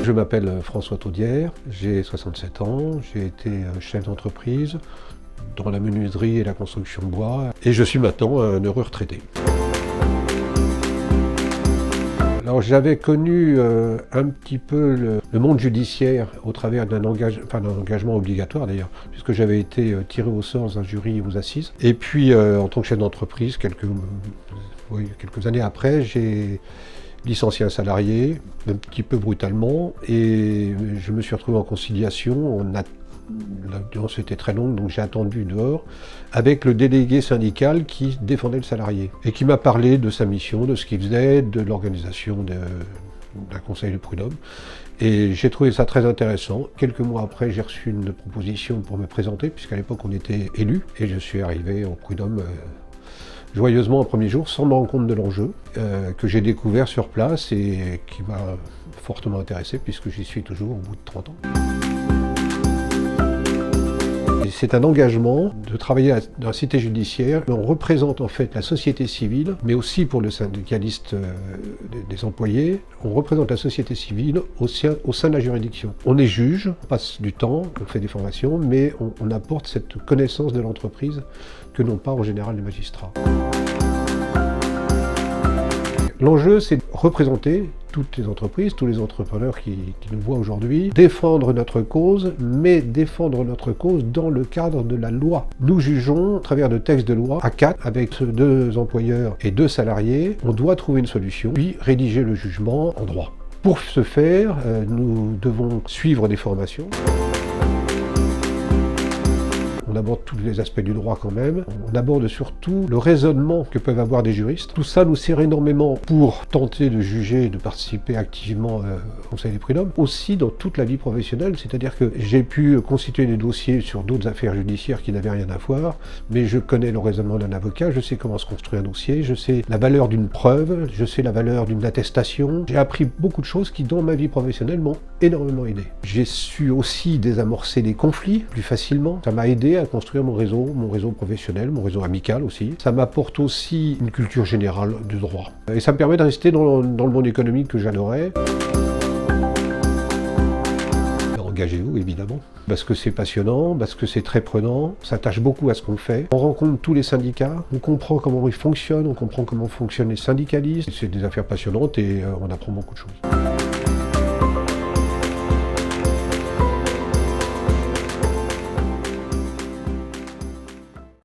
je m'appelle François Taudière, j'ai 67 ans, j'ai été chef d'entreprise dans la menuiserie et la construction de bois et je suis maintenant un heureux retraité. Alors j'avais connu un petit peu le monde judiciaire au travers d'un engagement obligatoire d'ailleurs, puisque j'avais été tiré au sort dans un jury aux assises. Et puis en tant que chef d'entreprise, quelques années après, j'ai licencié un salarié, un petit peu brutalement, et je me suis retrouvé en conciliation. L'audience était très longue, donc j'ai attendu dehors avec le délégué syndical qui défendait le salarié et qui m'a parlé de sa mission, de ce qu'il faisait, de l'organisation d'un conseil de prud'homme. Et j'ai trouvé ça très intéressant. Quelques mois après, j'ai reçu une proposition pour me présenter, puisqu'à l'époque on était élus, et je suis arrivé au prud'homme joyeusement au premier jour, sans me rendre compte de l'enjeu, que j'ai découvert sur place et qui m'a fortement intéressé, puisque j'y suis toujours au bout de 30 ans. C'est un engagement de travailler dans la cité judiciaire. On représente en fait la société civile, mais aussi pour le syndicaliste des employés, on représente la société civile au sein de la juridiction. On est juge, on passe du temps, on fait des formations, mais on apporte cette connaissance de l'entreprise que n'ont pas en général les magistrats. L'enjeu, c'est de représenter toutes les entreprises, tous les entrepreneurs qui nous voient aujourd'hui, défendre notre cause, mais défendre notre cause dans le cadre de la loi. Nous jugeons, à travers de textes de loi, à 4, avec 2 employeurs et 2 salariés, on doit trouver une solution, puis rédiger le jugement en droit. Pour ce faire, nous devons suivre des formations. On aborde tous les aspects du droit quand même. On aborde surtout le raisonnement que peuvent avoir des juristes. Tout ça nous sert énormément pour tenter de juger et de participer activement au conseil des prud'hommes. Aussi dans toute la vie professionnelle, c'est-à-dire que j'ai pu constituer des dossiers sur d'autres affaires judiciaires qui n'avaient rien à voir, mais je connais le raisonnement d'un avocat, je sais comment se construit un dossier, je sais la valeur d'une preuve, je sais la valeur d'une attestation. J'ai appris beaucoup de choses qui, dans ma vie professionnelle, m'ont énormément aidé. J'ai su aussi désamorcer des conflits plus facilement. Ça m'a aidé à construire mon réseau professionnel, mon réseau amical aussi. Ça m'apporte aussi une culture générale du droit. Et ça me permet de rester dans le monde économique que j'adorais. Engagez-vous évidemment, parce que c'est passionnant, parce que c'est très prenant, ça tâche beaucoup à ce qu'on fait. On rencontre tous les syndicats, on comprend comment ils fonctionnent, on comprend comment fonctionnent les syndicalistes. C'est des affaires passionnantes et on apprend beaucoup de choses.